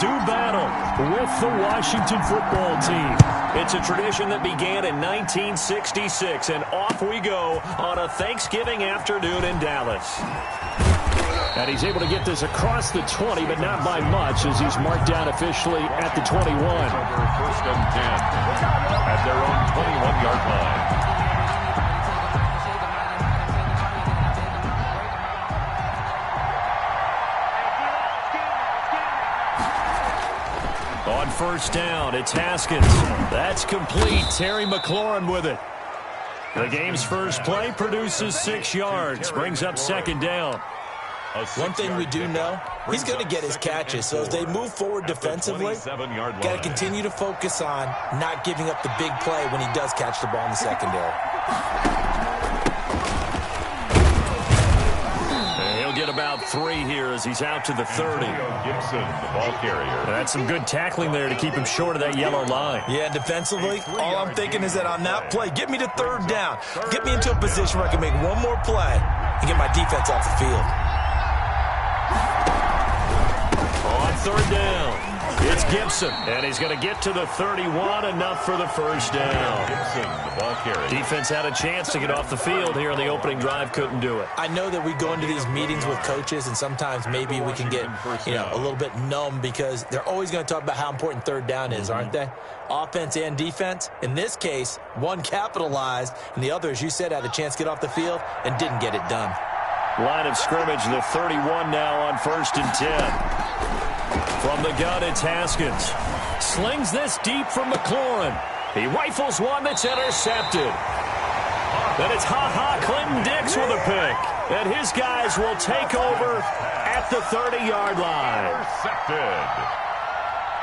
do battle with the Washington football team. It's a tradition that began in 1966, and off we go on a Thanksgiving afternoon in Dallas. And he's able to get this across the 20, but not by much, as he's marked down officially at the 21. First and 10 at their own 21-yard line. On first down, it's Haskins. That's complete. Terry McLaurin with it. The game's first play produces 6 yards, brings up second down. One thing we do know, he's going to get his catches. So as they move forward defensively, got to continue to focus on not giving up the big play when he does catch the ball in the secondary. And he'll get about 3 here as he's out to the 30. Gibson, the ball carrier. That's some good tackling there to keep him short of that yellow line. Yeah, defensively, all I'm thinking is that on that play, get me to third down. Get me into a position where I can make one more play and get my defense off the field. On third down, it's Gibson, and he's going to get to the 31, enough for the first down. Gibson, the ball carrier. Defense had a chance to get off the field here on the opening drive, couldn't do it. I know that we go into these meetings with coaches, and sometimes maybe we can get, a little bit numb because they're always going to talk about how important third down is, aren't they? Offense and defense. In this case, one capitalized, and the other, as you said, had a chance to get off the field and didn't get it done. Line of scrimmage, the 31 now on first and 10. From the gun, it's Haskins. Slings this deep from McLaurin. He rifles one that's intercepted. Then it's Clinton Dix with a pick. And his guys will take over at the 30-yard line. Intercepted.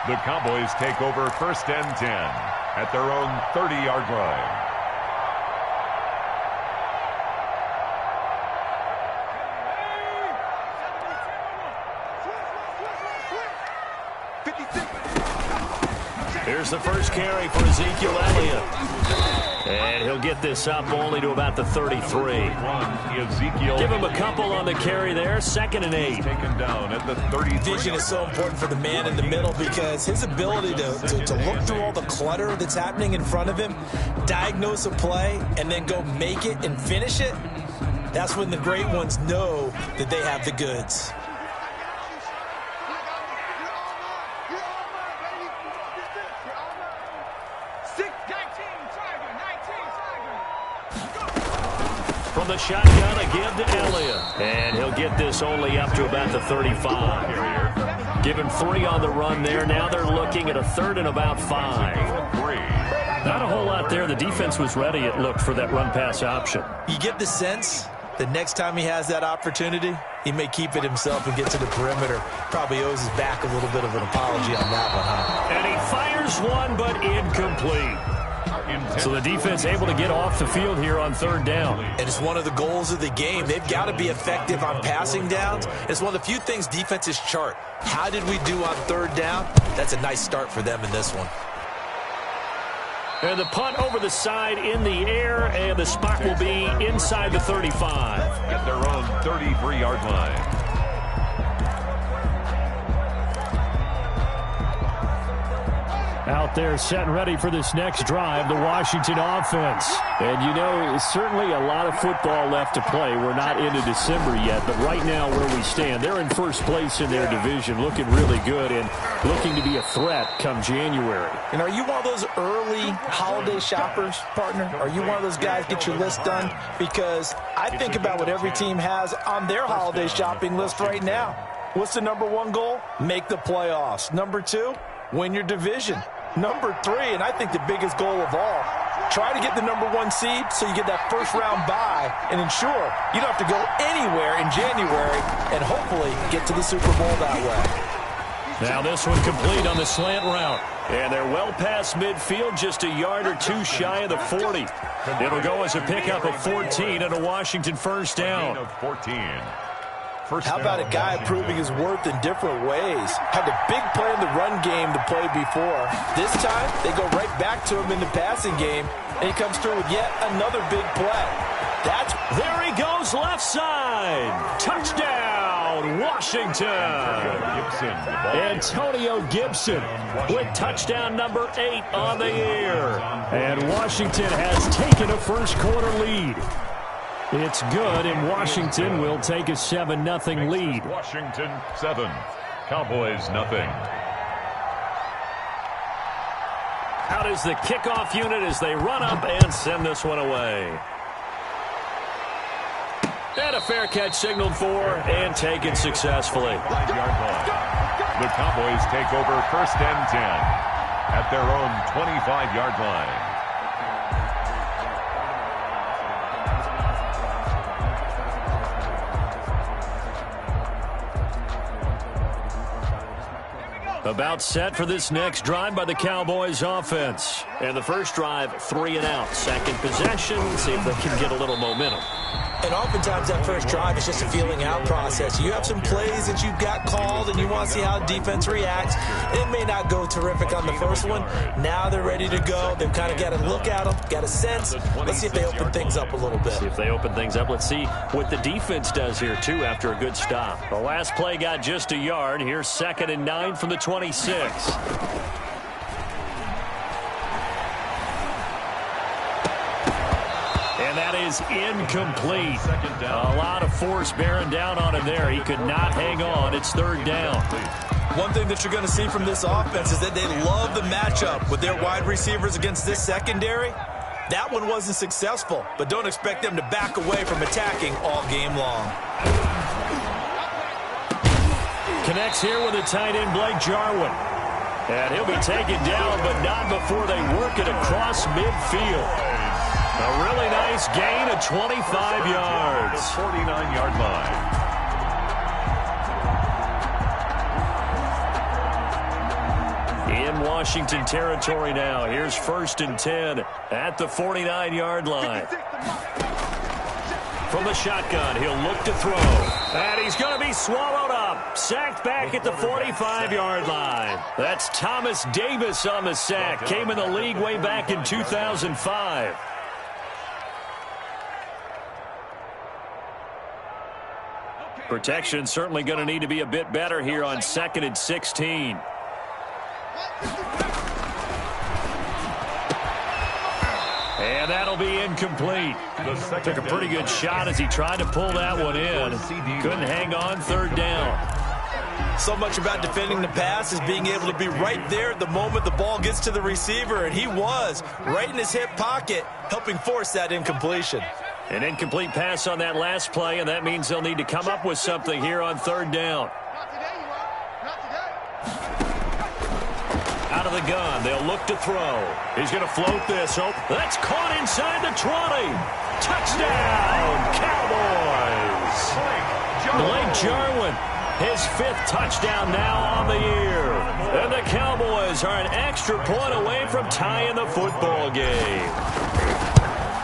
The Cowboys take over first and 10 at their own 30-yard line. Here's the first carry for Ezekiel Elliott. And he'll get this up only to about the 33. Give him a couple on the carry there. Second and 8. Taken down at the 33. Vision is so important for the man in the middle because his ability to look through all the clutter that's happening in front of him, diagnose a play, and then go make it and finish it, that's when the great ones know that they have the goods. From the shotgun, a give to Elliott. And he'll get this only up to about the 35. Give him 3 on the run there. Now they're looking at a third and about 5. Not a whole lot there. The defense was ready, it looked, for that run-pass option. You get the sense that next time he has that opportunity, he may keep it himself and get to the perimeter. Probably owes his back a little bit of an apology on that one, huh? And he fires one, but incomplete. So the defense able to get off the field here on third down. And it's one of the goals of the game. They've got to be effective on passing downs. It's one of the few things defenses chart. How did we do on third down? That's a nice start for them in this one. And the punt over the side in the air, and the spot will be inside the 35. At their own 33-yard line. Out there set and ready for this next drive, the Washington offense. And you know, certainly a lot of football left to play. We're not into December yet, but right now where we stand, they're in first place in their division, looking really good and looking to be a threat come January. And are you one of those early holiday shoppers, partner? Are you one of those guys get your list done? Because I think about what every team has on their holiday shopping list right now. What's the number 1 goal? Make the playoffs. Number 2, win your division. Number 3, and I think the biggest goal of all, try to get the number 1 seed so you get that first-round bye and ensure you don't have to go anywhere in January and hopefully get to the Super Bowl that way. Now this one complete on the slant route. And they're well past midfield, just a yard or 2 shy of the 40. It'll go as a pickup of 14 and a Washington first down. Of 14. How about a guy proving his worth in different ways? Had a big play in the run game to play before. This time, they go right back to him in the passing game, and he comes through with yet another big play. There he goes left side. Touchdown, touchdown, Washington. Antonio Gibson with touchdown number 8 on the year. And Washington has taken a first-quarter lead. It's good, and Washington will take a 7-0 lead. Washington 7, Cowboys nothing. Out is the kickoff unit as they run up and send this one away. And a fair catch signaled for and taken successfully. The Cowboys take over 1st and 10 at their own 25-yard line. About set for this next drive by the Cowboys offense. And the first drive, 3 and out. Second possession, see if they can get a little momentum. And oftentimes that first drive is just a feeling out process. You have some plays that you've got called and you want to see how the defense reacts. It may not go terrific on the first one. Now they're ready to go. They've kind of got to look at them, got a sense. Let's see if they open things up a little bit. See if they open things up. Let's see what the defense does here, too, after a good stop. The last play got just a yard. Here's 2nd and 9 from the 26. And that is incomplete. A lot of force bearing down on him there. He could not hang on. It's 3rd down. One thing that you're going to see from this offense is that they love the matchup with their wide receivers against this secondary. That one wasn't successful, but don't expect them to back away from attacking all game long. Connects here with the tight end, Blake Jarwin. And he'll be taken down, but not before they work it across midfield. A really nice gain of 25 yards. 49-yard line. In Washington territory now. Here's 1st and 10 at the 49-yard line. From the shotgun, he'll look to throw. And he's going to be swallowed up. Sacked back at the 45-yard line. That's Thomas Davis on the sack. Came in the league way back in 2005. Protection certainly going to need to be a bit better here on 2nd and 16. And that'll be incomplete. Took a pretty good shot as he tried to pull that one in. Couldn't hang on, 3rd down. So much about defending the pass is being able to be right there at the moment the ball gets to the receiver, and he was right in his hip pocket, helping force that incompletion. An incomplete pass on that last play, and that means they'll need to come up with something here on 3rd down. Out of the gun, they'll look to throw. He's going to float this. Oh, that's caught inside the 20. Touchdown, Cowboys. Blake Jarwin, his 5th touchdown now on the year. And the Cowboys are an extra point away from tying the football game.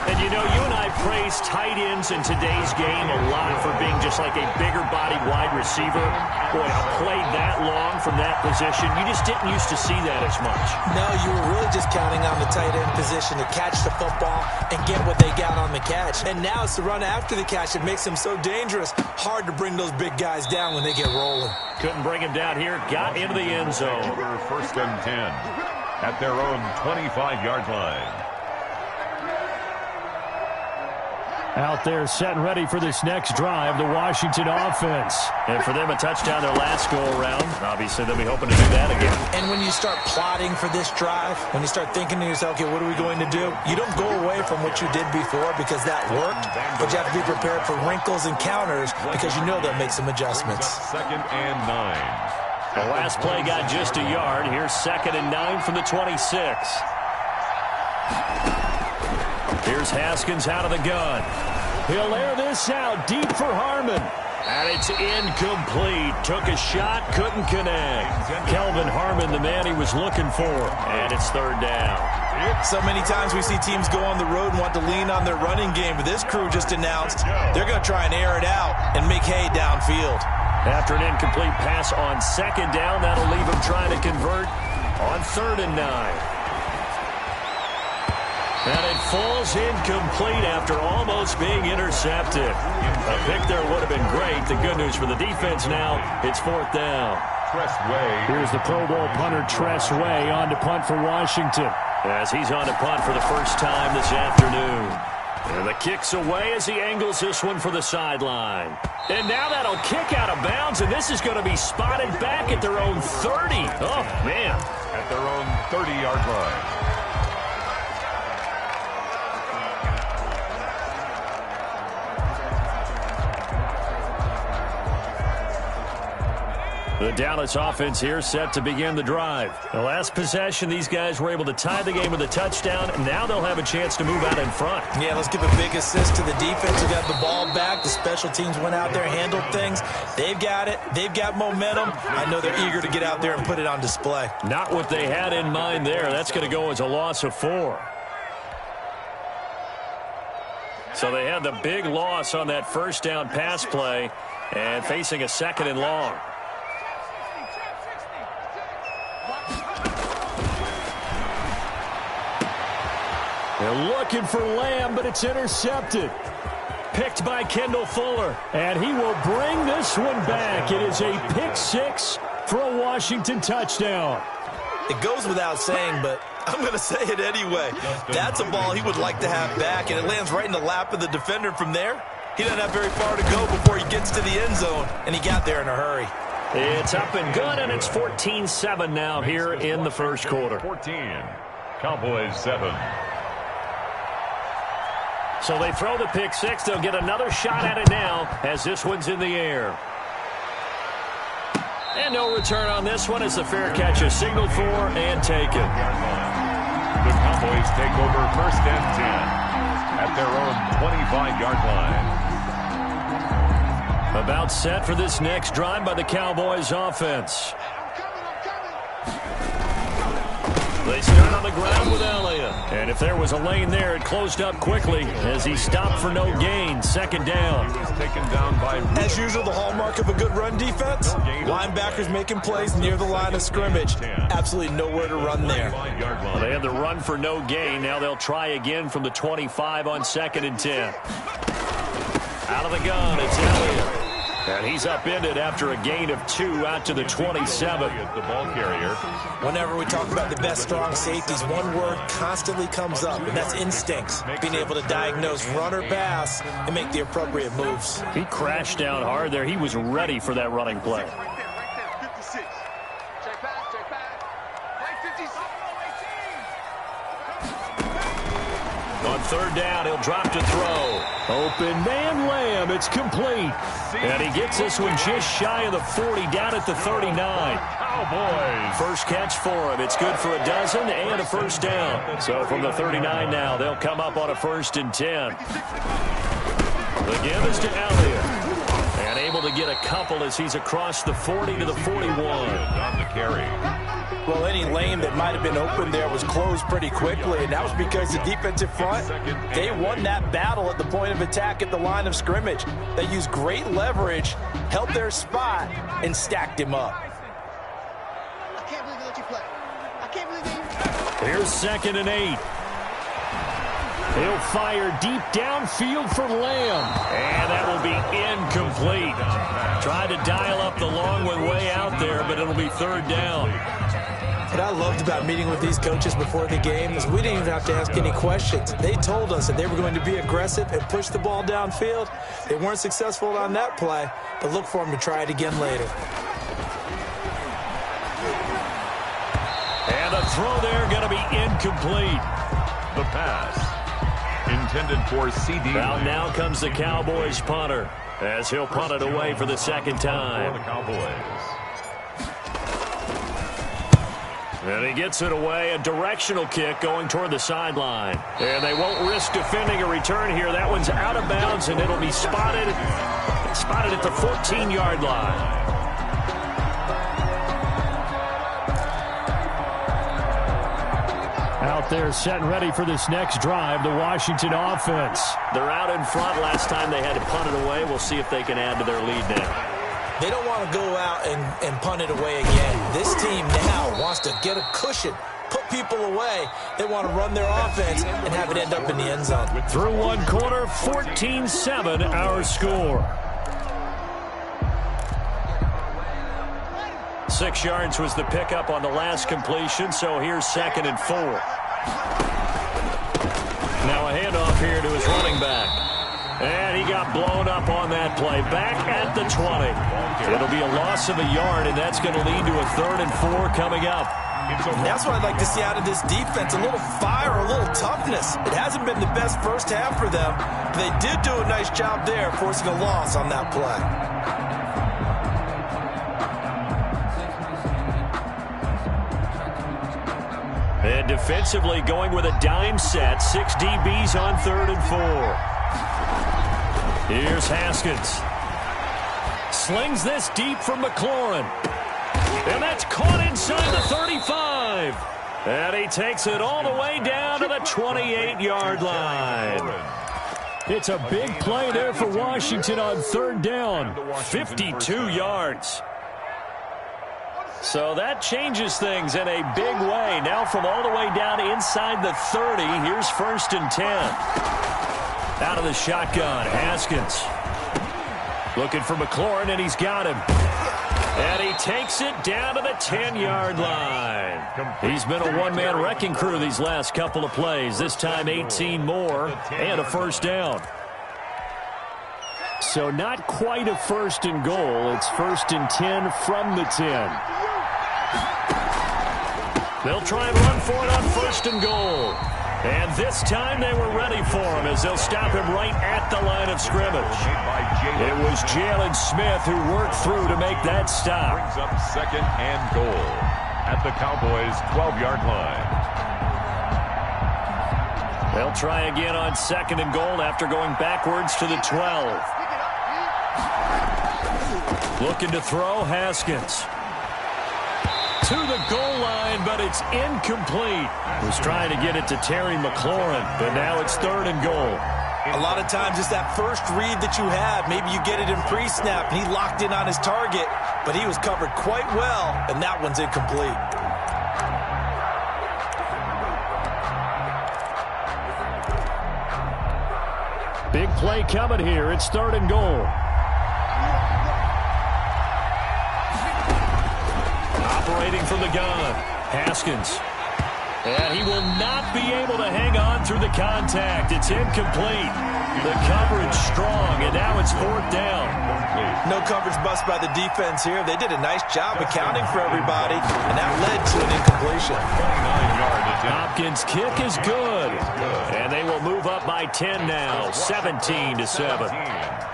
And, you know, you and I praise tight ends in today's game a lot for being just like a bigger-bodied wide receiver. Boy, a play that long from that position, you just didn't used to see that as much. No, you were really just counting on the tight end position to catch the football and get what they got on the catch. And now it's the run after the catch that makes them so dangerous. Hard to bring those big guys down when they get rolling. Couldn't bring him down here. Got into the end zone. Over 1st and 10 at their own 25-yard line. Out there set and ready for this next drive, the Washington offense. And for them, a touchdown their last go-around. Obviously, they'll be hoping to do that again. And when you start plotting for this drive, when you start thinking to yourself, okay, what are we going to do? You don't go away from what you did before because that worked, but you have to be prepared for wrinkles and counters because you know they'll make some adjustments. 2nd and 9. The last play got just a yard. Here's 2nd and 9 from the 26. Here's Haskins out of the gun. He'll air this out deep for Harmon. And it's incomplete. Took a shot, couldn't connect. Kelvin Harmon, the man he was looking for. And it's 3rd down. So many times we see teams go on the road and want to lean on their running game, but this crew just announced they're going to try and air it out and make hay downfield. After an incomplete pass on 2nd down, that'll leave him trying to convert on 3rd and 9. And it falls incomplete after almost being intercepted. A pick there would have been great. The good news for the defense now, it's 4th down. Here's the Pro Bowl punter, Tress Way, on to punt for Washington. As he's on to punt for the first time this afternoon. And the kick's away as he angles this one for the sideline. And now that'll kick out of bounds, and this is going to be spotted back at their own 30. Oh, man. At their own 30-yard line. The Dallas offense here set to begin the drive. The last possession, these guys were able to tie the game with a touchdown, and now they'll have a chance to move out in front. Yeah, let's give a big assist to the defense who got the ball back. The special teams went out there, handled things. They've got it. They've got momentum. I know they're eager to get out there and put it on display. Not what they had in mind there. That's going to go as a loss of 4. So they had the big loss on that first down pass play and facing a 2nd and long. They're looking for Lamb, but it's intercepted. Picked by Kendall Fuller. And he will bring this one back. It is a pick 6 for a Washington touchdown. It goes without saying, but I'm going to say it anyway. That's a ball he would like to have back, and it lands right in the lap of the defender. From there, he doesn't have very far to go before he gets to the end zone, and he got there in a hurry. It's up and good, and it's 14-7 now here in the first quarter. 14, Cowboys 7. So they throw the pick 6. They'll get another shot at it now as this one's in the air. And no return on this one as the fair catch is signaled for and taken. The Cowboys take over 1st and 10 at their own 25-yard line. About set for this next drive by the Cowboys offense. They start on the ground with Elliott. And if there was a lane there, it closed up quickly as he stopped for no gain. 2nd down. Taken down by... As usual, the hallmark of a good run defense, linebackers making plays near the line of scrimmage. Absolutely nowhere to run there. Well, they had the run for no gain. Now they'll try again from the 25 on 2nd and 10. Out of the gun, it's Elliott. And he's upended after a gain of 2 out to the 27. The ball carrier. Whenever we talk about the best strong safeties, one word constantly comes up, and that's instincts. Being able to diagnose run or pass and make the appropriate moves. He crashed down hard there. He was ready for that running play. On 3rd down, he'll drop to throw. Open man Lamb. It's complete. And he gets this one just shy of the 40, down at the 39. Cowboys. First catch for him. It's good for a dozen and a 1st down. So from the 39 now, they'll come up on a 1st and 10. The give is to Elliott. And able to get a couple as he's across the 40 to the 41. On the carry. Well, any lane that might have been open there was closed pretty quickly, and that was because the defensive front, they won that battle at the point of attack at the line of scrimmage. They used great leverage, held their spot, and stacked him up. I can't believe they let you play. I can't believe they... Here's 2nd and 8. He'll fire deep downfield for Lamb. And that will be incomplete. Tried to dial up the long one way out there, but it'll be 3rd down. What I loved about meeting with these coaches before the game is we didn't even have to ask any questions. They told us that they were going to be aggressive and push the ball downfield. They weren't successful on that play, but look for them to try it again later. And the throw there going to be incomplete. The pass intended for CD. Well, now comes the Cowboys punter as he'll punt it away for the 2nd time. For the Cowboys. And he gets it away, a directional kick going toward the sideline. And they won't risk defending a return here. That one's out of bounds, and it'll be spotted at the 14-yard line. Out there set and ready for this next drive, the Washington offense. They're out in front. Last time they had to punt it away. We'll see if they can add to their lead now. They don't want to go out and punt it away again. This team now wants to get a cushion put people away. They want to run their offense and have it end up in the end zone. Through one quarter, 14-7 our score. 6 yards was the pickup on the last completion, so here's 2nd and 4. Now a handoff here to his running back. And he got blown up on that play. Back at the 20. It'll be a loss of a yard, and that's going to lead to a 3rd and 4 coming up. And that's what I'd like to see out of this defense, a little fire, a little toughness. It hasn't been the best first half for them, but they did do a nice job there, forcing a loss on that play. And defensively going with a dime set. 6 DBs on 3rd and 4. Here's Haskins. Slings this deep from McLaurin. And that's caught inside the 35. And he takes it all the way down to the 28-yard line. It's a big play there for Washington on 3rd down. 52 yards. So that changes things in a big way. Now from all the way down inside the 30, here's 1st and 10. Out of the shotgun, Haskins. Looking for McLaurin, and he's got him. And he takes it down to the 10-yard line. He's been a one-man wrecking crew these last couple of plays. This time 18 more and a 1st down. So not quite a 1st and goal. It's 1st and 10 from the 10. They'll try and run for it on 1st and goal. And this time they were ready for him as they'll stop him right at the line of scrimmage. It was Jalen Smith who worked through to make that stop. Brings up 2nd and goal at the Cowboys' 12-yard line. They'll try again on 2nd and goal after going backwards to the 12. Looking to throw, Haskins. To the goal line, but it's incomplete. Was trying to get it to Terry McLaurin, but now it's 3rd and goal. A lot of times it's that first read that you have. Maybe you get it in pre-snap, and he locked in on his target, but he was covered quite well, and that one's incomplete. Big play coming here. It's 3rd and goal. Operating from the gun, Haskins. And he will not be able to hang on through the contact. It's incomplete. The coverage strong, and now it's 4th down. No coverage bust by the defense here. They did a nice job accounting for everybody, and that led to an incompletion. 29-yard attempt. Hopkins' kick is good. And they will move up by 10 now, 17-7.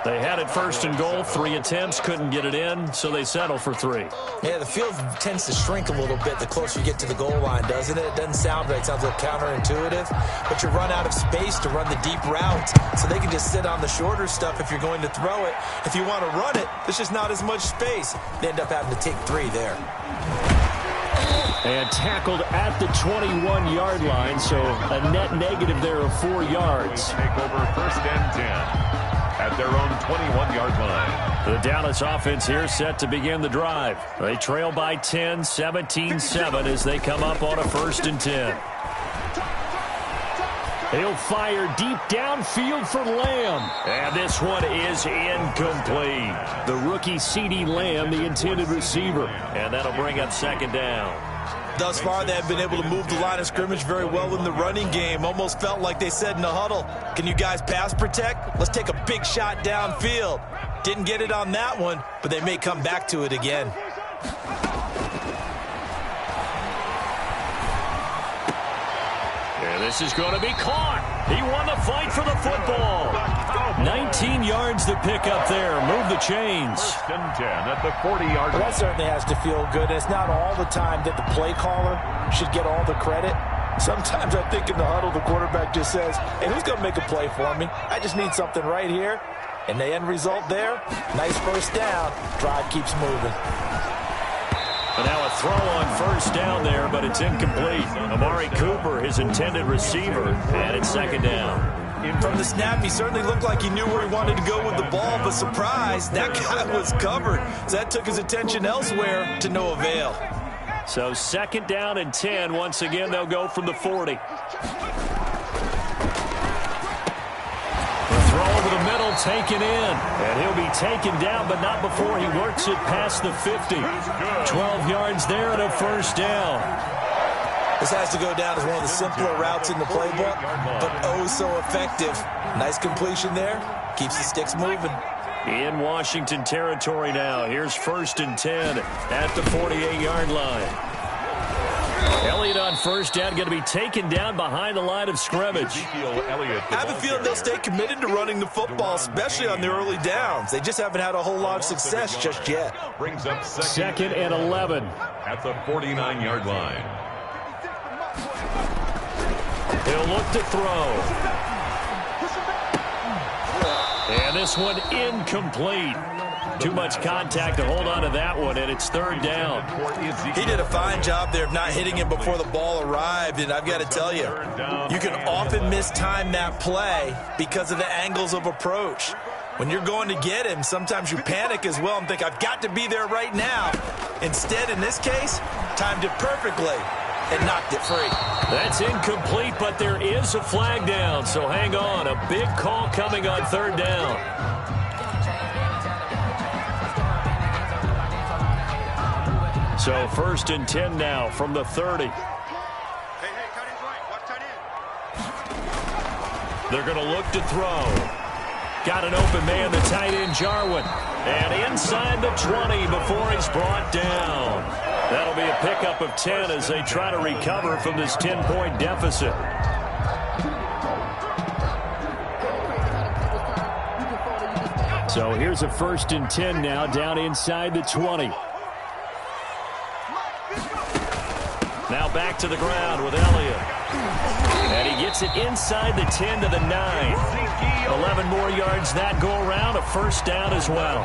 They had it 1st and goal, 3 attempts, couldn't get it in, so they settle for 3. Yeah, the field tends to shrink a little bit the closer you get to the goal line, doesn't it? It doesn't sound right. It sounds a little counterintuitive, but you run out of space to run the deep routes, so they can just sit on the shorter stuff if you're going to throw it. If you want to run it, there's just not as much space. They end up having to take 3 there. And tackled at the 21-yard line, so a net negative there of 4 yards. Take over 1st and 10 at their own 21-yard line. The Dallas offense here set to begin the drive. They trail by 10, 17-7 as they come up on a 1st and 10. He'll fire deep downfield for Lamb. And this one is incomplete. The rookie CeeDee Lamb, the intended receiver. And that'll bring up 2nd down. Thus far, they have been able to move the line of scrimmage very well in the running game. Almost felt like they said in the huddle, can you guys pass protect? Let's take a big shot downfield. Didn't get it on that one, but they may come back to it again. And this is going to be caught. He won the fight for the football. 19 yards to pick up there. Move the chains. 1st and 10 at the 40-yard line. That certainly has to feel good. And it's not all the time that the play caller should get all the credit. Sometimes I think in the huddle, the quarterback just says, hey, who's going to make a play for me? I just need something right here. And the end result there, nice 1st down. Drive keeps moving. And now a throw on 1st down there, but it's incomplete. Amari Cooper, his intended receiver, and it's 2nd down. From the snap, he certainly looked like he knew where he wanted to go with the ball, but surprise, that guy was covered. So that took his attention elsewhere to no avail. So 2nd down and 10. Once again, they'll go from the 40. Throw over the middle, taken in. And he'll be taken down, but not before he works it past the 50. 12 yards there and a 1st down. This has to go down as one of the simpler routes in the playbook, but oh so effective. Nice completion there. Keeps the sticks moving. In Washington territory now. Here's 1st and 10 at the 48-yard line. Elliott on 1st down, going to be taken down behind the line of scrimmage. I have a feeling they'll stay committed to running the football, especially on the early downs. They just haven't had a whole lot of success just yet. Brings up 2nd and 11. At the 49-yard line. He'll look to throw. And this one incomplete. Too much contact to hold on to that one, and it's 3rd down. He did a fine job there of not hitting him before the ball arrived, and I've got to tell you, you can often mistime that play because of the angles of approach. When you're going to get him, sometimes you panic as well and think, I've got to be there right now. Instead, in this case, timed it perfectly and knocked it free. That's incomplete, but there is a flag down, so hang on. A big call coming on 3rd down. So 1st and 10 now from the 30. Hey, tight end's right. Watch tight end. They're going to look to throw. Got an open man, the tight end, Jarwin. And inside the 20 before he's brought down. That'll be a pickup of 10 as they try to recover from this 10-point deficit. So here's a 1st and 10 now down inside the 20. Now back to the ground with Elliott. And he gets it inside the 10 to the 9. 11 more yards that go around, a 1st down as well.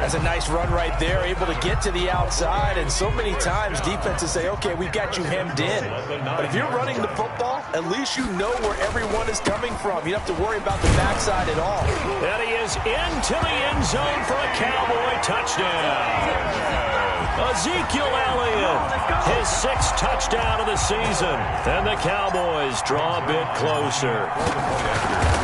That's a nice run right there, able to get to the outside. And so many times defenses say, okay, we've got you hemmed in. But if you're running the football, at least you know where everyone is coming from. You don't have to worry about the backside at all. And he is into the end zone for a Cowboy touchdown. Ezekiel Elliott, his 6th touchdown of the season. And the Cowboys draw a bit closer.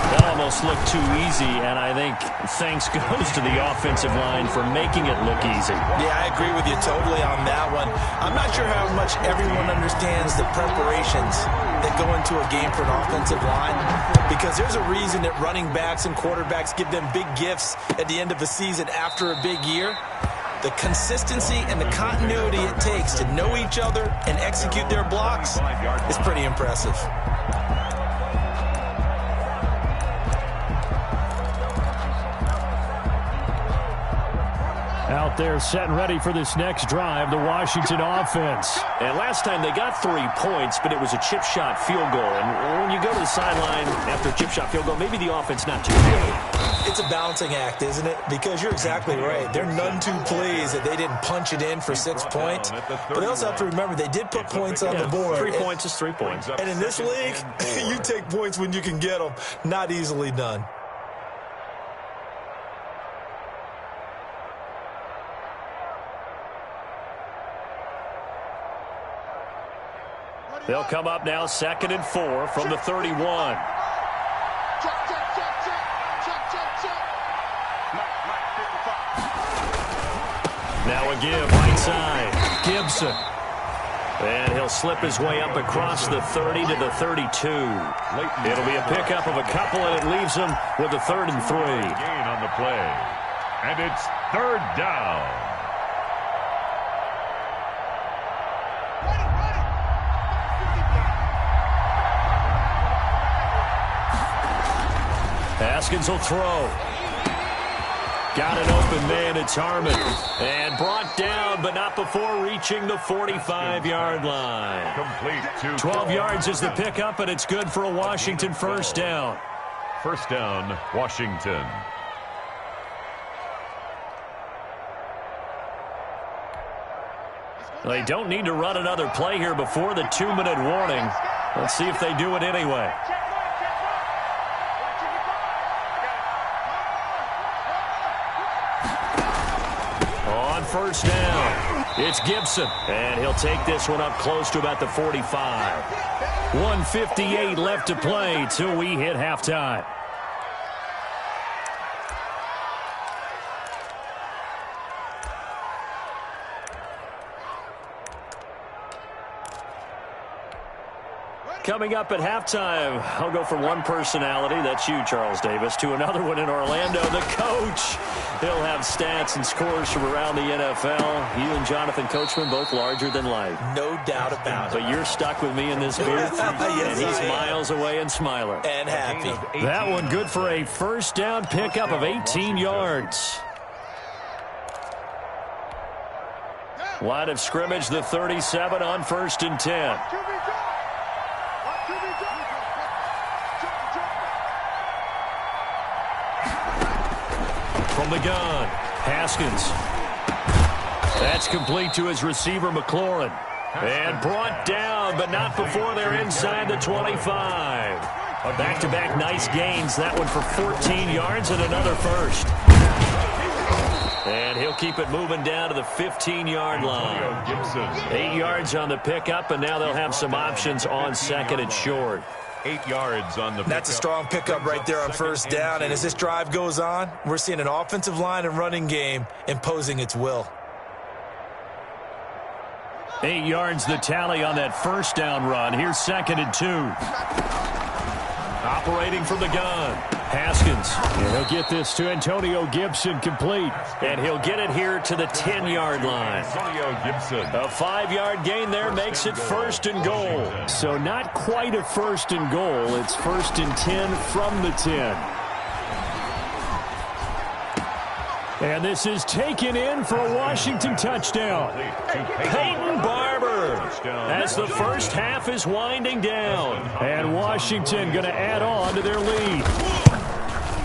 That almost looked too easy, and I think thanks goes to the offensive line for making it look easy. Yeah, I agree with you totally on that one. I'm not sure how much everyone understands the preparations that go into a game for an offensive line, because there's a reason that running backs and quarterbacks give them big gifts at the end of a season after a big year. The consistency and the continuity it takes to know each other and execute their blocks is pretty impressive. Out there set and ready for this next drive, the Washington offense. And last time they got 3 points, but it was a chip shot field goal. And when you go to the sideline after a chip shot field goal, maybe the offense not too good. It's a balancing act, isn't it? Because you're exactly right. They're none too pleased that they didn't punch it in for 6 points. But they also have to remember they did put points on the board. 3 points is 3 points. And in this league, you take points when you can get them. Not easily done. They'll come up now 2nd and 4 from the 31. Now a give, right side, Gibson. And he'll slip his way up across the 30 to the 32. It'll be a pickup of a couple, and it leaves him with a 3rd and 3. Gain on the play. And it's 3rd down. Haskins will throw. Got an open man, it's Harmon. And brought down, but not before reaching the 45-yard line. Complete. 12 yards is the pickup, and it's good for a Washington 1st down. 1st down, Washington. They don't need to run another play here before the 2-minute warning. Let's see if they do it anyway. first down. It's Gibson, and he'll take this one up close to about the 45. 1:58 left to play till we hit halftime. Coming up at halftime, I'll go from one personality, that's you, Charles Davis, to another one in Orlando, the coach. He'll have stats and scores from around the NFL. You and Jonathan Coachman, both larger than life. No doubt about it. But you're stuck with me in this booth, and he's miles away and smiling. And happy. That one good for a first down pickup of 18 yards. Line of scrimmage, the 37 on 1st and 10. From the gun, Haskins. That's complete to his receiver, McLaurin. And brought down, but not before they're inside the 25. Back-to-back nice gains. That one for 14 yards and another first. And he'll keep it moving down to the 15-yard line. 8 yards on the pickup, and now they'll have some options on second and short. 8 yards on the pickup. That's a strong pickup right there on first down. And as this drive goes on, we're seeing an offensive line and running game imposing its will. 8 yards the tally on that first down run. Here's 2nd and 2. Operating from the gun, Haskins. And he'll get this to Antonio Gibson complete. And he'll get it here to the 10-yard line. Antonio Gibson. A 5-yard gain there makes it 1st and goal. So not quite a 1st and goal. It's 1st and 10 from the 10. And this is taken in for a Washington touchdown. Peyton Barber as the first half is winding down. And Washington going to add on to their lead.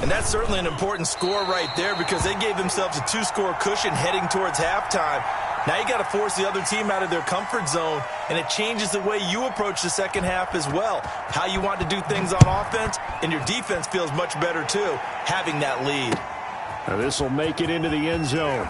And that's certainly an important score right there because they gave themselves a 2-score cushion heading towards halftime. Now you got to force the other team out of their comfort zone, and it changes the way you approach the second half as well. How you want to do things on offense, and your defense feels much better too, having that lead. Now this will make it into the end zone.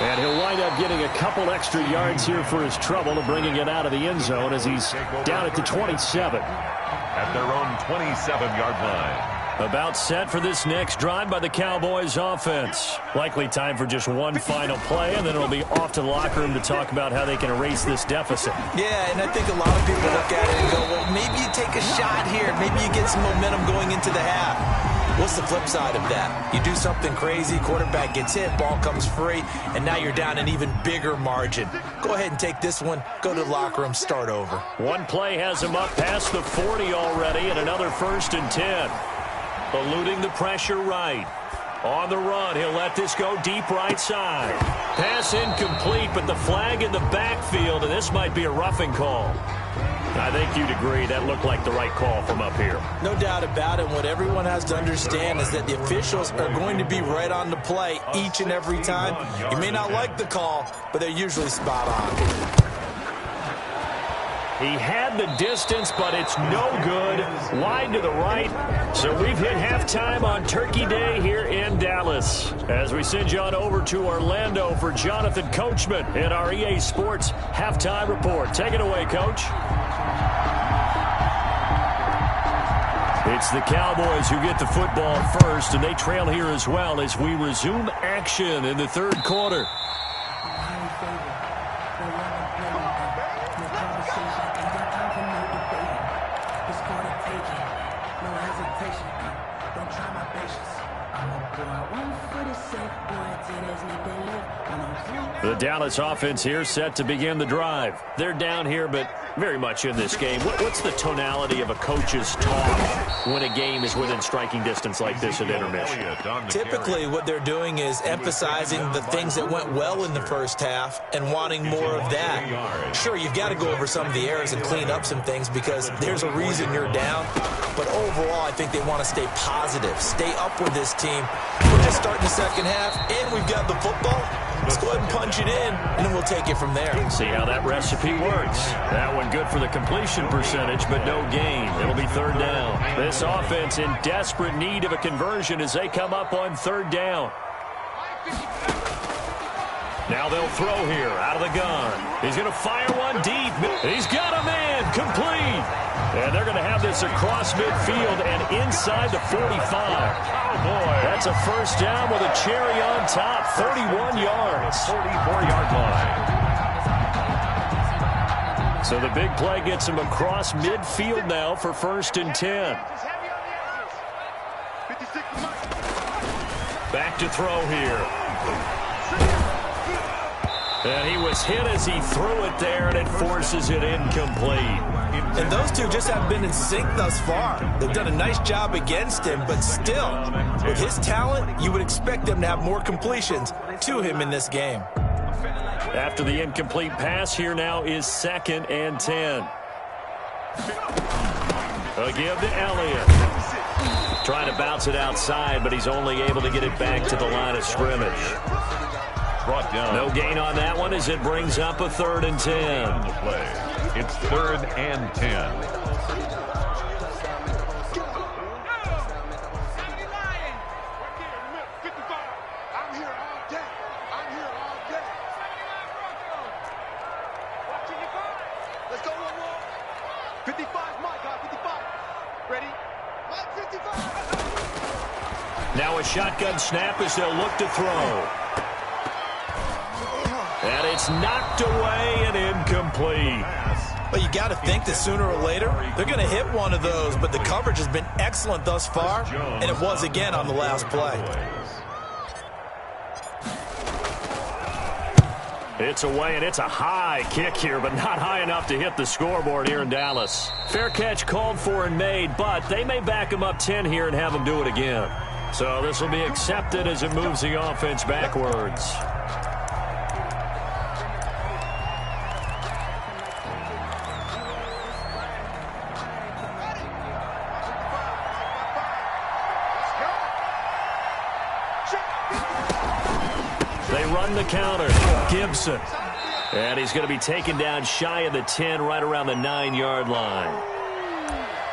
And he'll wind up getting a couple extra yards here for his trouble to bringing it out of the end zone as he's down at the 27. At their own 27-yard line. About set for this next drive by the Cowboys offense. Likely time for just one final play, and then it'll be off to the locker room to talk about how they can erase this deficit. Yeah, and I think a lot of people look at it and go, well, maybe you take a shot here. Maybe you get some momentum going into the half. What's the flip side of that? You do something crazy, quarterback gets hit, ball comes free, and now you're down an even bigger margin. Go ahead and take this one, go to the locker room, start over. One play has him up past the 40 already, and another 1st and 10. Eluding the pressure right. On the run, he'll let this go deep right side. Pass incomplete, but the flag in the backfield, and this might be a roughing call. I think you'd agree that looked like the right call from up here. No doubt about it. What everyone has to understand is that the officials are going to be right on the play each and every time. You may not like the call, but they're usually spot on. He had the distance, but it's no good. Wide to the right. So we've hit halftime on Turkey Day here in Dallas. As we send you on over to Orlando for Jonathan Coachman in our EA Sports Halftime Report. Take it away, Coach. It's the Cowboys who get the football first, and they trail here as well as we resume action in the third quarter. The Dallas offense here set to begin the drive. They're down here, but very much in this game. What's the tonality of a coach's talk when a game is within striking distance like this at intermission? Typically, what they're doing is emphasizing the things that went well in the first half and wanting more of that. Sure, you've got to go over some of the errors and clean up some things because there's a reason you're down. But overall, I think they want to stay positive, stay up with this team. We're just starting the second half, and we've got the football. Let's go ahead and punch it in, and then we'll take it from there. See how that recipe works. That one good for the completion percentage, but no gain. It'll be third down. This offense in desperate need of a conversion as they come up on third down. Now they'll throw here out of the gun. He's going to fire one deep. He's got a man complete. And they're going to have this across midfield and inside the 45. That's a first down with a cherry on top, 31 yards. 44-yard line. So the big play gets him across midfield now for 1st and 10. Back to throw here. And he was hit as he threw it there, and it forces it incomplete. And those two just haven't been in sync thus far. They've done a nice job against him, but still, with his talent, you would expect them to have more completions to him in this game. After the incomplete pass, here now is 2nd and 10. A give to Elliott. Trying to bounce it outside, but he's only able to get it back to the line of scrimmage. Brought down. No gain on that one as it brings up a 3rd and 10. On the play. It's 3rd and 10. Let's go one more. 55, my God, 55. Ready? Mike, 55. Now a shotgun snap as they'll look to throw. And it's knocked away and incomplete. But you got to think that sooner or later, they're going to hit one of those, but the coverage has been excellent thus far, and it was again on the last play. It's away, and it's a high kick here, but not high enough to hit the scoreboard here in Dallas. Fair catch called for and made, but they may back him up 10 here and have him do it again. So this will be accepted as it moves the offense backwards. They run the counter. Gibson. And he's going to be taken down shy of the 10, right around the 9-yard line.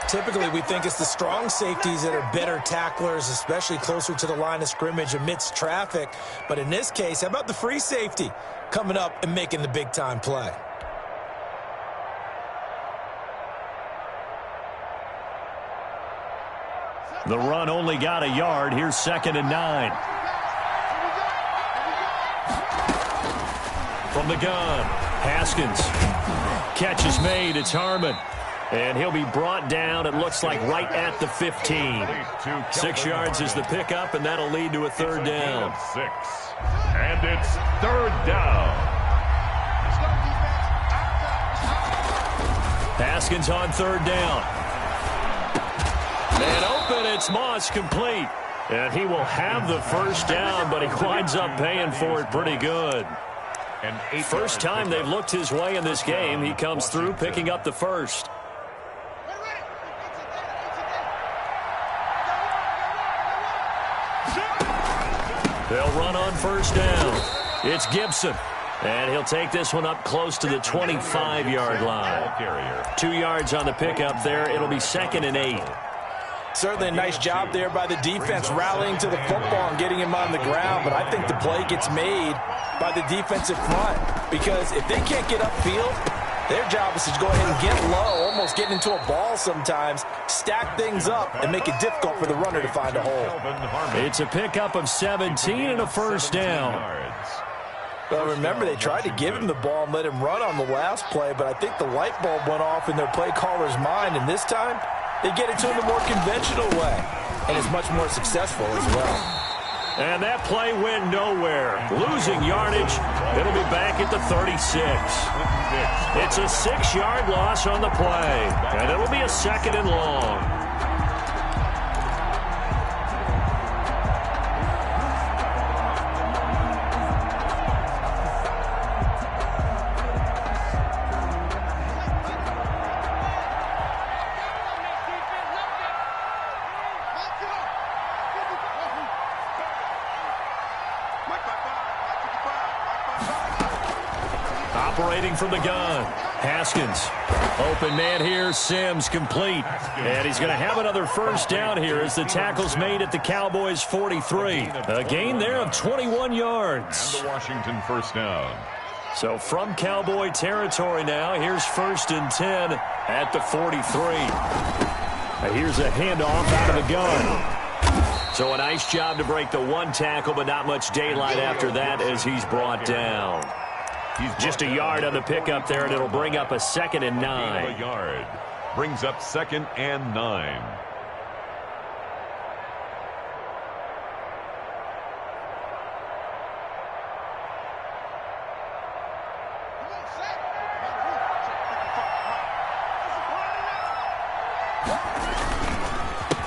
Typically, we think it's the strong safeties that are better tacklers, especially closer to the line of scrimmage amidst traffic. But in this case, how about the free safety coming up and making the big-time play? The run only got a yard. Here's 2nd and 9. From the gun, Haskins. Catch is made. It's Harmon. And he'll be brought down, it looks like, right at the 15. 6 yards is the pickup, and that'll lead to a 3rd down. 6. And it's 3rd down. Haskins on 3rd down. And open, it's Moss, complete. And he will have the first down, but he winds up paying for it pretty good. First time they've looked his way in this game. He comes through picking up the first. They'll run on first down. It's Gibson. And he'll take this one up close to the 25-yard line. 2 yards on the pickup there. It'll be 2nd and 8. Certainly a nice job there by the defense rallying to the football and getting him on the ground. But I think the play gets made by the defensive front, because if they can't get upfield, their job is to go ahead and get low, almost get into a ball sometimes, stack things up, and make it difficult for the runner to find a hole. It's a pickup of 17 and a first down. Well, remember, they tried to give him the ball and let him run on the last play, but I think the light bulb went off in their play caller's mind, and this time they get it to him the more conventional way, and it's much more successful as well. And that play went nowhere. Losing yardage. It'll be back at the 36. It's a 6-yard loss on the play, and it'll be a 2nd and long. Operating from the gun, Haskins. Open man here. Sims complete. And he's going to have another first down here as the tackle's made at the Cowboys' 43. A gain there of 21 yards. And the Washington first down. So from Cowboy territory now, here's 1st and 10 at the 43. Here's a handoff out of the gun. So a nice job to break the one tackle, but not much daylight after that as he's brought down. Just a yard on the pickup there, and it'll bring up a 2nd and 9. A yard. Brings up 2nd and 9.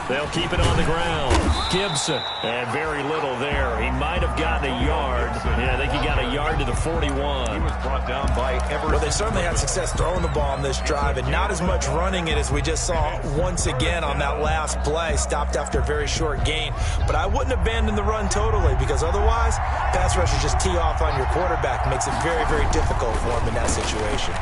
They'll keep it on the ground. Gibson. And very little there. He might have gotten a yard. Yeah, I think he got a yard to the 41. He was brought down by Everett. Well, they certainly had success throwing the ball on this drive, and not as much running it as we just saw once again on that last play. Stopped after a very short gain. But I wouldn't abandon the run totally, because otherwise, pass rushers just tee off on your quarterback. Makes it very, very difficult for him in that situation.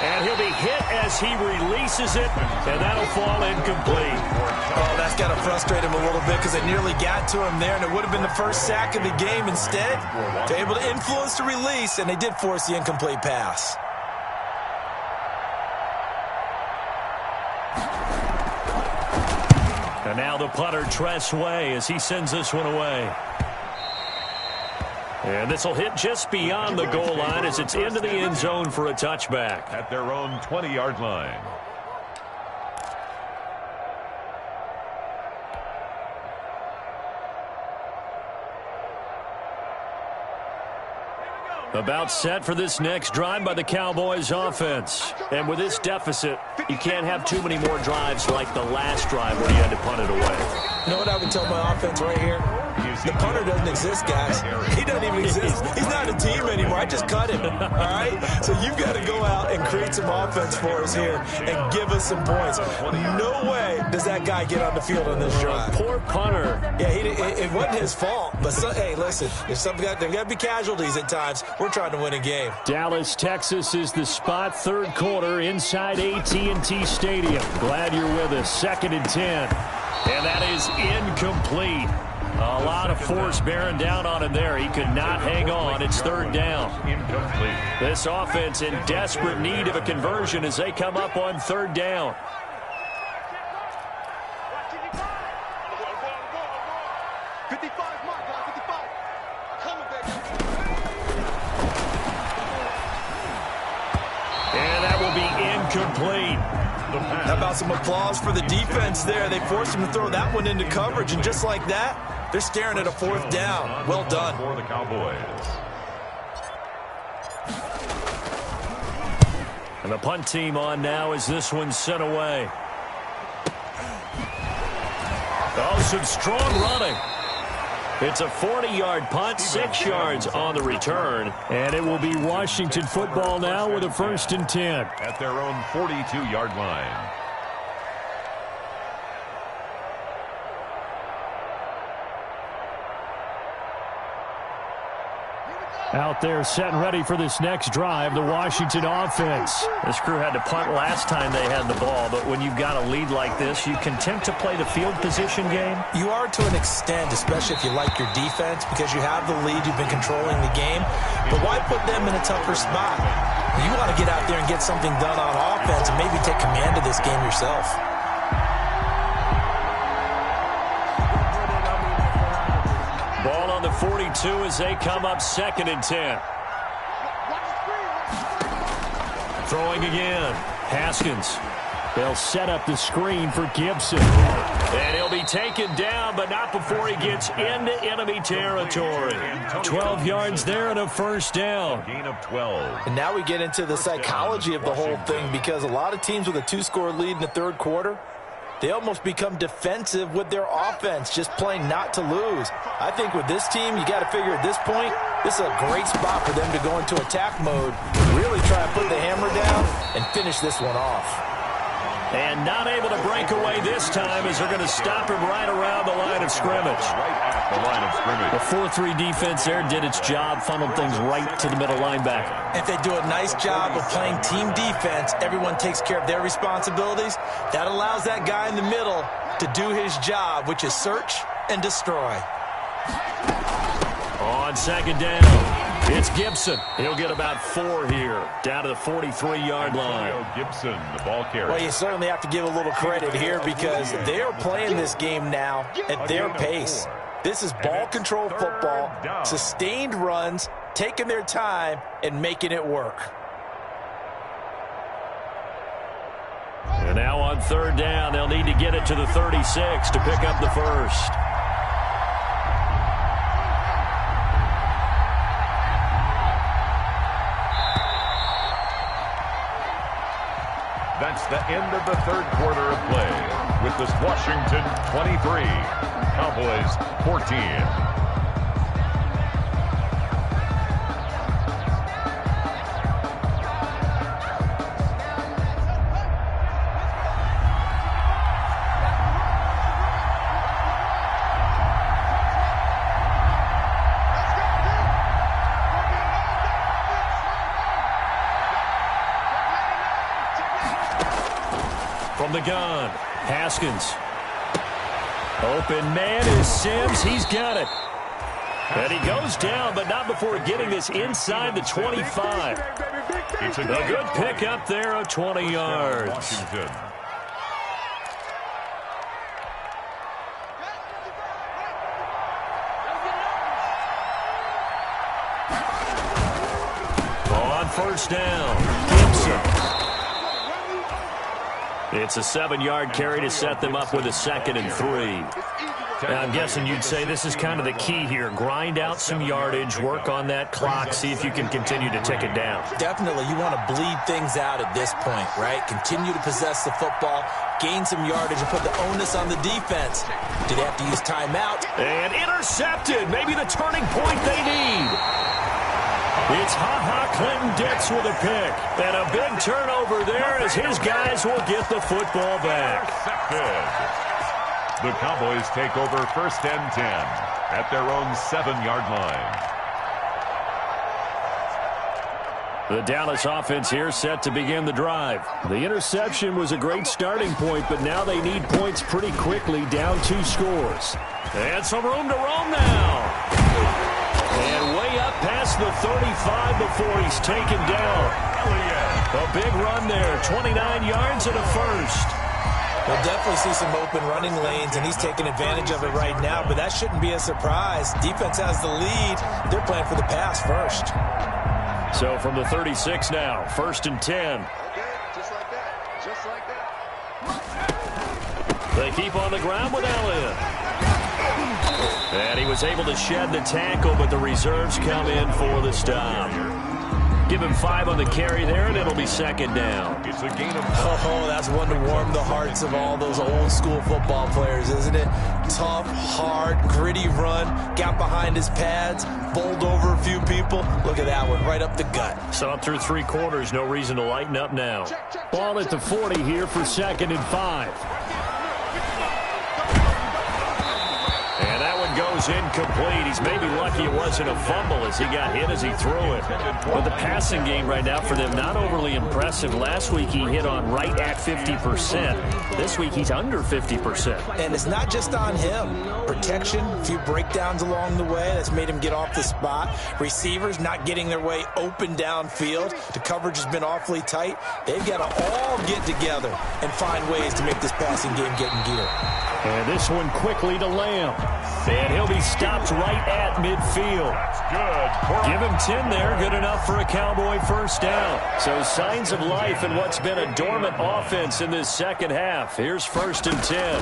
And he'll be hit as he releases it, and that'll fall incomplete. Oh, that's got to frustrate him a little bit because they nearly got to him there, and it would have been the first sack of the game. Instead, they're able to influence the release, and they did force the incomplete pass. And now the punter, Tress Way, as he sends this one away. And this will hit just beyond the goal line as it's into the end zone for a touchback. At their own 20-yard line. About set for this next drive by the Cowboys offense. And with this deficit, you can't have too many more drives like the last drive where you had to punt it away. You know what I would tell my offense right here? The punter doesn't exist, guys. He doesn't even exist. He's not a team anymore. I just cut him, all right? So you've got to go out and create some offense for us here and give us some points. No way does that guy get on the field on this drive. Poor punter. Yeah, it wasn't his fault. But, hey, listen, there's got to be casualties at times. We're trying to win a game. Dallas, Texas is the spot, 3rd quarter inside AT&T Stadium. Glad you're with us. 2nd and 10. And that is incomplete. A lot of force bearing down on him there. He could not hang on. It's 3rd down. Incomplete. This offense in desperate need of a conversion as they come up on 3rd down. And that will be incomplete. How about some applause for the defense there? They forced him to throw that one into coverage, and just like that, they're staring at a 4th down. Well done. For the Cowboys. And the punt team on now as this one's sent away. Oh, some strong running. It's a 40-yard punt, 6 yards on the return. And it will be Washington football now with a 1st and 10. At their own 42-yard line. Out there set and ready for this next drive, the Washington offense. This crew had to punt last time they had the ball, but when you've got a lead like this, you content to play the field position game? You are to an extent, especially if you like your defense, because you have the lead, you've been controlling the game. But why put them in a tougher spot? You want to get out there and get something done on offense and maybe take command of this game yourself. Ball on the 42 as they come up 2nd and 10. Throwing again. Haskins. They'll set up the screen for Gibson. And he'll be taken down, but not before he gets into enemy territory. 12 yards there and a 1st down. Gain of 12. And now we get into the psychology of the whole thing, because a lot of teams with a 2-score lead in the 3rd quarter, they almost become defensive with their offense, just playing not to lose. I think with this team, you got to figure at this point, this is a great spot for them to go into attack mode, really try to put the hammer down and finish this one off. And not able to break away this time as they're going to stop him right around the line of scrimmage. at the line of scrimmage. The 4-3 defense there did its job, funneled things right to the middle linebacker. If they do a nice job of playing team defense, everyone takes care of their responsibilities. That allows that guy in the middle to do his job, which is search and destroy. On second down, it's Gibson. He'll get about 4 here, down to the 43-yard line. Gibson, the ball carrier. Well, you certainly have to give a little credit here because they're playing this game now at their pace. This is ball control football, sustained runs, taking their time, and making it work. And now on third down, they'll need to get it to the 36 to pick up the first. That's the end of the third quarter of play with this Washington 23, Cowboys 14. From the gun, Haskins. Open man is Sims. He's got it. And he goes down, but not before getting this inside the 25. It's A good pick up there of 20 yards. Washington. On first down, Gibson. It's a 7-yard carry to set them up with a 2nd and 3. Now, I'm guessing you'd say this is kind of the key here. Grind out some yardage, work on that clock, see if you can continue to tick it down. Definitely, you want to bleed things out at this point, right? Continue to possess the football, gain some yardage, and put the onus on the defense. Do they have to use timeout? And intercepted. Maybe the turning point they need. It's Clinton-Dix with a pick. And a big turnover there as his guys will get the football back. The Cowboys take over first and 10 at their own 7-yard line. The Dallas offense here set to begin the drive. The interception was a great starting point, but now they need points pretty quickly, down 2 scores. And some room to roam now. And way up past the 35 before he's taken down. A big run there, 29 yards and a first. We'll definitely see some open running lanes, and he's taking advantage of it right now, but that shouldn't be a surprise. Defense has the lead. They're playing for the pass first. So from the 36 now, 1st and 10. Okay, just like that. Just like that. They keep on the ground with Elliott. And he was able to shed the tackle, but the reserves come in for the stop. Give him 5 on the carry there, and it'll be 2nd down. It's a gain of... Oh, that's one to warm the hearts of all those old-school football players, isn't it? Tough, hard, gritty run, got behind his pads, bowled over a few people. Look at that one, right up the gut. So up through 3 quarters, no reason to lighten up now. Ball at the 40 here for 2nd and 5. And that one goes incomplete. He's maybe lucky it wasn't a fumble as he got hit as he threw it. But the passing game right now for them, not overly impressive. Last week he hit on right at 50%. This week he's under 50%. And it's not just on him. Protection, a few breakdowns along the way. That's made him get off the spot. Receivers not getting their way open downfield. The coverage has been awfully tight. They've got to all get together and find ways to make this passing game get in gear. And this one quickly to Lamb. And he'll be stopped right at midfield. That's good. Give him 10 there. Good enough for a Cowboy first down. So signs of life in what's been a dormant offense in this second half. Here's 1st and 10.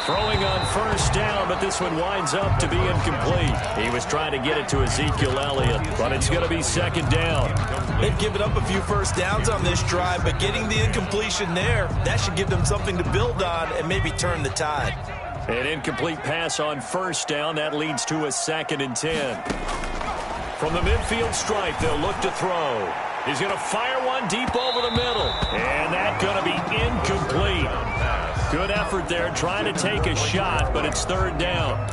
Throwing on first down, but this one winds up to be incomplete. He was trying to get it to Ezekiel Elliott, but it's going to be 2nd down. They've given up a few first downs on this drive, but getting the incompletion there, that should give them something to build on and maybe turn the tide. An incomplete pass on first down. That leads to a 2nd and 10. From the midfield stripe, they'll look to throw. He's going to fire one deep over the middle. And that's going to be incomplete. Good effort there trying to take a shot, but it's third down.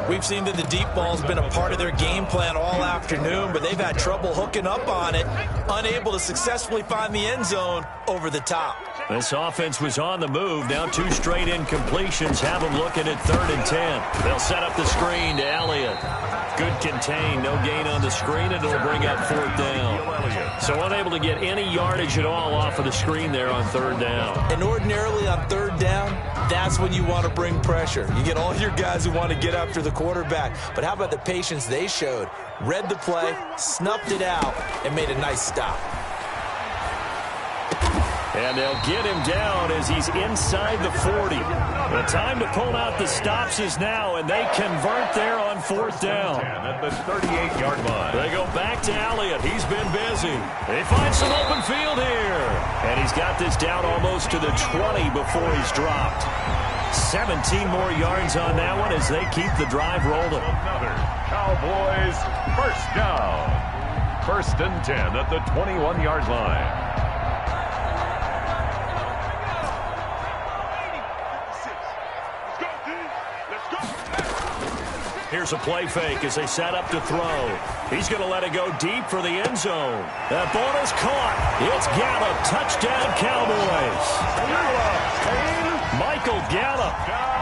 We've seen that the deep ball's been a part of their game plan all afternoon, but they've had trouble hooking up on it, unable to successfully find the end zone over the top. This offense was on the move. Now 2 straight incompletions have them looking at 3rd and 10. They'll set up the screen to Elliott. Good contain, no gain on the screen, and it'll bring up 4th down. So unable to get any yardage at all off of the screen there on 3rd down. And ordinarily on 3rd down, that's when you want to bring pressure. You get all your guys who want to get after the quarterback. But how about the patience they showed? Read the play, snuffed it out, and made a nice stop. And they'll get him down as he's inside the 40. The time to pull out the stops is now, and they convert there on 4th down. At the 38-yard line. They go back to Elliott. He's been busy. They find some open field here. And he's got this down almost to the 20 before he's dropped. 17 more yards on that one as they keep the drive rolling. Another Cowboys first down. 1st and 10 at the 21-yard line. Here's a play fake as they set up to throw. He's going to let it go deep for the end zone. That ball is caught. It's Gallup. Touchdown, Cowboys. Michael Gallup,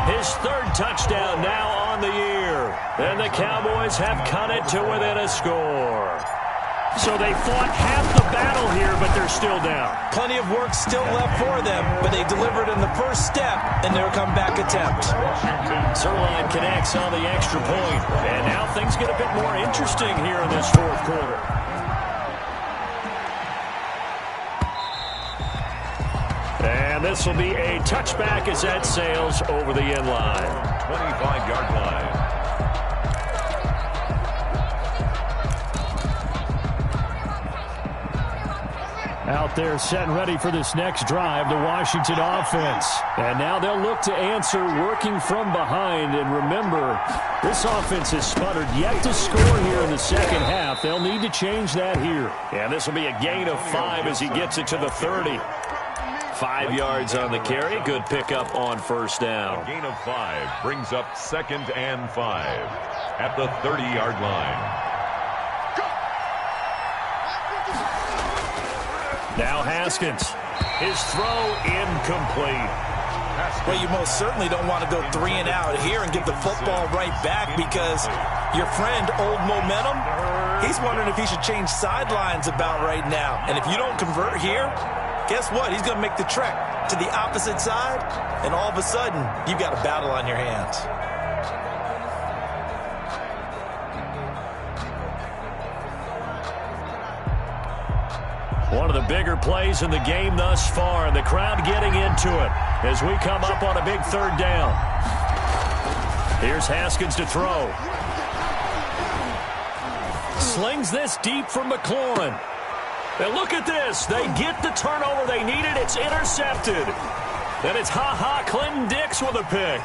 his 3rd touchdown now on the year. And the Cowboys have cut it to within a score. So they fought half the battle here, but they're still down. Plenty of work still left for them, but they delivered in the first step in their comeback attempt. Zerline connects on the extra point. And now things get a bit more interesting here in this 4th quarter. And this will be a touchback as that sails over the end line. 25-yard line. Out there set and ready for this next drive, the Washington offense. And now they'll look to answer working from behind. And remember, this offense has sputtered yet to score here in the second half. They'll need to change that here. And this will be a gain of 5 as he gets it to the 30. 5 yards on the carry. Good pickup on 1st down. A gain of 5 brings up 2nd and 5 at the 30-yard line. Now Haskins. His throw incomplete. Well, you most certainly don't want to go 3 and out here and get the football right back because your friend, Old Momentum, he's wondering if he should change sidelines about right now. And if you don't convert here, guess what? He's going to make the trek to the opposite side, and all of a sudden, you've got a battle on your hands. One of the bigger plays in the game thus far, and the crowd getting into it as we come up on a big 3rd down. Here's Haskins to throw. Slings this deep from McLaurin. And look at this. They get the turnover they needed. It's intercepted. Then it's Clinton Dix with a pick.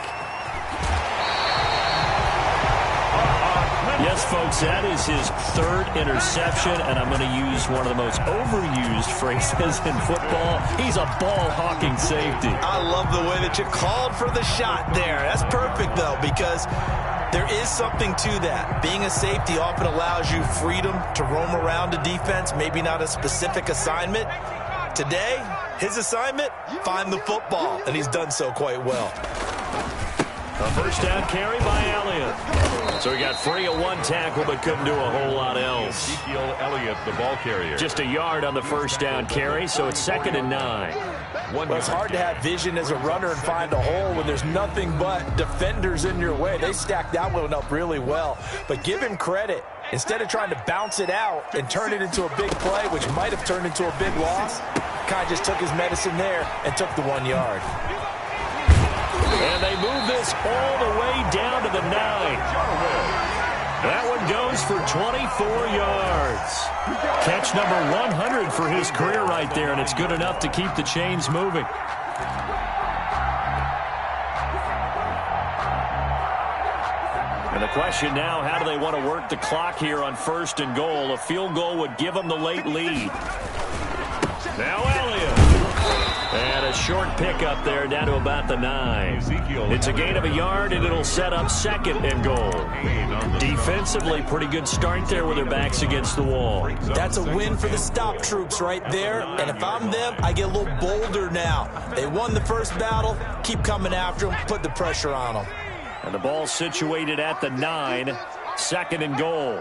Yes, folks, that is his 3rd interception, and I'm going to use one of the most overused phrases in football. He's a ball-hawking safety. I love the way that you called for the shot there. That's perfect, though, because there is something to that. Being a safety often allows you freedom to roam around a defense, maybe not a specific assignment. Today, his assignment, find the football, and he's done so quite well. A 1st down carry by Elliott. So he got free of 1 tackle, but couldn't do a whole lot else. Ezekiel Elliott, the ball carrier. Just a yard on the 1st down carry, so it's 2nd and 9. Well, it's hard to have vision as a runner and find a hole when there's nothing but defenders in your way. They stacked that one up really well. But give him credit. Instead of trying to bounce it out and turn it into a big play, which might have turned into a big loss, kind of just took his medicine there and took the 1 yard. And they move this all the way down to the 9. That one goes for 24 yards. Catch number 100 for his career right there, and it's good enough to keep the chains moving. And the question now, how do they want to work the clock here on 1st and goal? A field goal would give them the late lead. Now Elliott. And a short pickup there down to about the 9. It's a gain of a yard, and it'll set up 2nd and goal. Defensively, pretty good start there with their backs against the wall. That's a win for the stop troops right there. And if I'm them, I get a little bolder now. They won the first battle. Keep coming after them. Put the pressure on them. And the ball situated at the 9. 2nd and goal.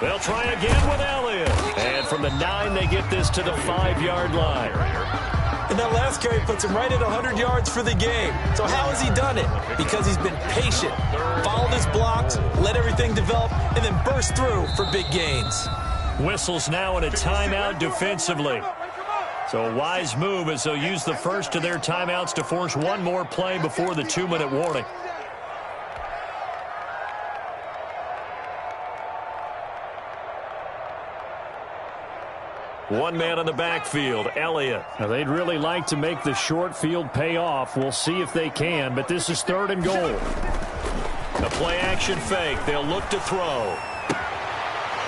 They'll try again with Elliott. And from the 9, they get this to the 5-yard line. And that last carry puts him right at 100 yards for the game. So how has he done it? Because he's been patient, followed his blocks, let everything develop, and then burst through for big gains. Whistles now in a timeout defensively. So a wise move as they'll use the first of their timeouts to force one more play before the 2-minute warning. One man in the backfield, Elliott. Now they'd really like to make the short field pay off. We'll see if they can, but this is 3rd and goal. A play-action fake. They'll look to throw.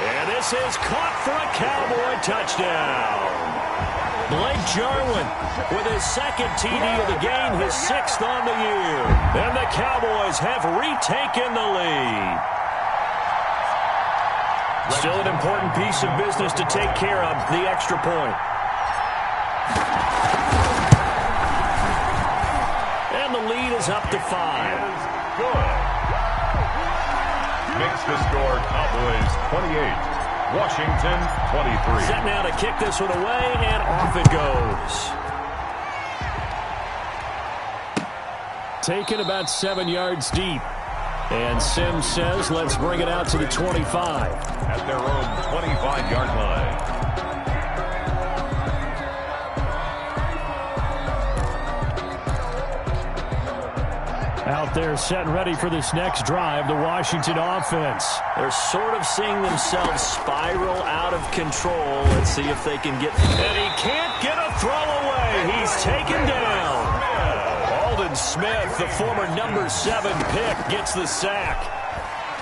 And this is caught for a Cowboy touchdown. Blake Jarwin with his 2nd TD of the game, his 6th on the year. And the Cowboys have retaken the lead. Still an important piece of business to take care of, the extra point. And the lead is up to 5. Good. Makes the score Cowboys 28, Washington 23. Set now to kick this one away, and off it goes. Taken about 7 yards deep. And Sims says, let's bring it out to the 25. At their own 25-yard line. Out there set and ready for this next drive, the Washington offense. They're sort of seeing themselves spiral out of control. Let's see if they can get... And he can't get a throw away. He's taken down. Aldon Smith, the former number 7 pick, gets the sack.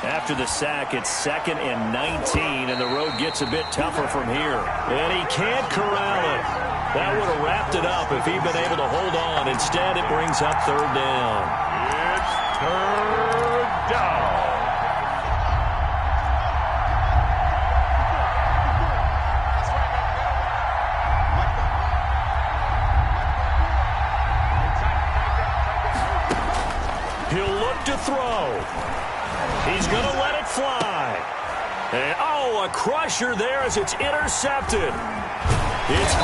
After the sack, it's 2nd and 19, and the road gets a bit tougher from here. And he can't corral it. That would have wrapped it up if he'd been able to hold on. Instead, it brings up 3rd down. It's 3rd down. He'll look to throw. He's going to let it fly. And, a crusher there as it's intercepted. It's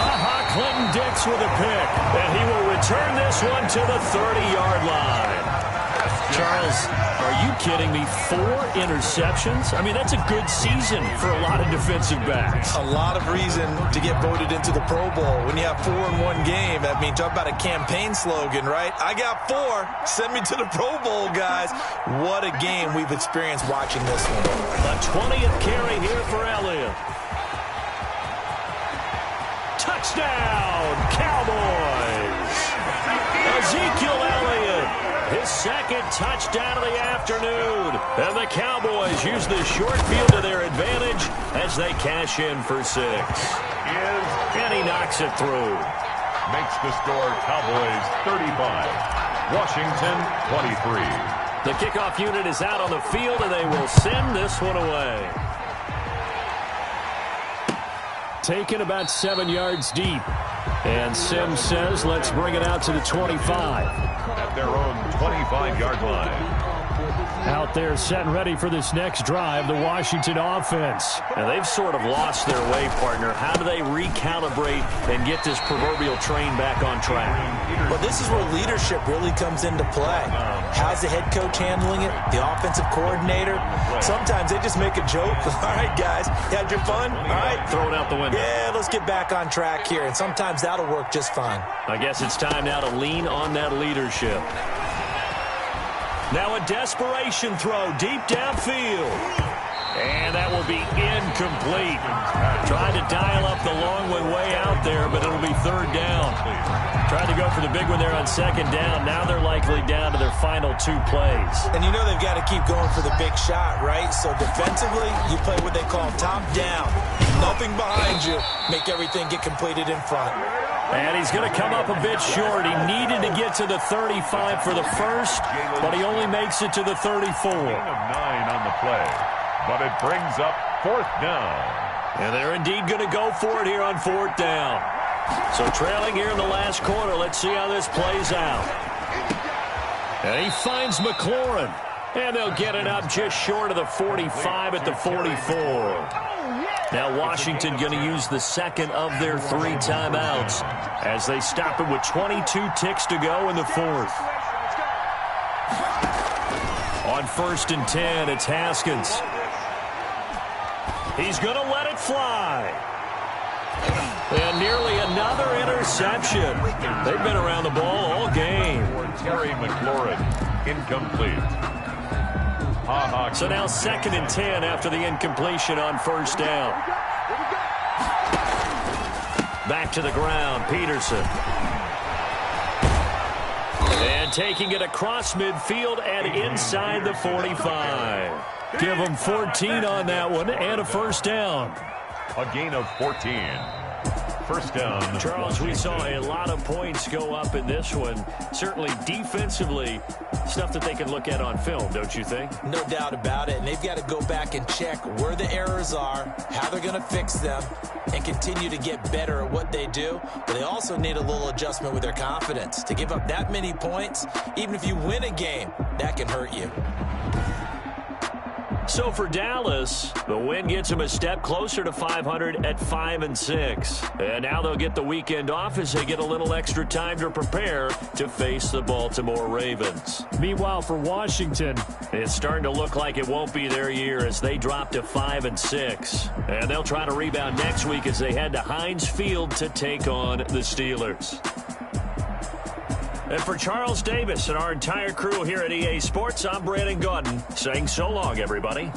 Clinton-Dix with a pick. And he will return this one to the 30-yard line. Charles, are you kidding me? 4 interceptions? I mean, that's a good season for a lot of defensive backs. A lot of reason to get voted into the Pro Bowl. When you have 4 in one game, I mean, talk about a campaign slogan, right? I got 4. Send me to the Pro Bowl, guys. What a game we've experienced watching this one. The 20th carry here for Elliott. Touchdown, Cowboys! Ezekiel Elliott, his 2nd touchdown of the afternoon. And the Cowboys use the short field to their advantage as they cash in for 6. And he knocks it through. Makes the score Cowboys 35, Washington 23. The kickoff unit is out on the field, and they will send this one away. Taken about 7 yards deep. And Sims says, let's bring it out to the 25. At their own 25-yard line. Out there set and ready for this next drive, the Washington offense. Now they've sort of lost their way, partner. How do they recalibrate and get this proverbial train back on track? Well, this is where leadership really comes into play. How's the head coach handling it? The offensive coordinator? Sometimes they just make a joke. All right, guys, you had your fun? All right. Throw it out the window. Yeah, let's get back on track here. And sometimes that'll work just fine. I guess it's time now to lean on that leadership. Now a desperation throw deep downfield. And that will be incomplete. Tried to dial up the long way out there, but it'll be third down. Tried to go for the big one there on second down. Now they're likely down to their final 2 plays. And you know they've got to keep going for the big shot, right? So defensively, you play what they call top down. Nothing behind you. Make everything get completed in front. And he's going to come up a bit short. He needed to get to the 35 for the first, but he only makes it to the 34. Gain of 9 on the play, but it brings up 4th down. And they're indeed going to go for it here on 4th down. So trailing here in the last quarter. Let's see how this plays out. And he finds McLaurin. And they'll get it up just short of the 45 at the 44. Now Washington going to use the second of their 3 timeouts as they stop it with 22 ticks to go in the 4th. On 1st and 10, it's Haskins. He's going to let it fly. And nearly another interception. They've been around the ball all game. Terry McLaurin, incomplete. So now 2nd and 10 after the incompletion on 1st down. Back to the ground, Peterson. And taking it across midfield and inside the 45. Give them 14 on that one and a 1st down. A gain of 14. 1st down. Charles, we saw a lot of points go up in this one. Certainly defensively, stuff that they can look at on film, don't you think? No doubt about it. And they've got to go back and check where the errors are, how they're going to fix them, and continue to get better at what they do. But they also need a little adjustment with their confidence. To give up that many points, even if you win a game, that can hurt you. So for Dallas, the win gets them a step closer to 500 at 5-6. And now they'll get the weekend off as they get a little extra time to prepare to face the Baltimore Ravens. Meanwhile, for Washington, it's starting to look like it won't be their year as they drop to 5-6. And they'll try to rebound next week as they head to Heinz Field to take on the Steelers. And for Charles Davis and our entire crew here at EA Sports, I'm Brandon Gaudin saying so long, everybody.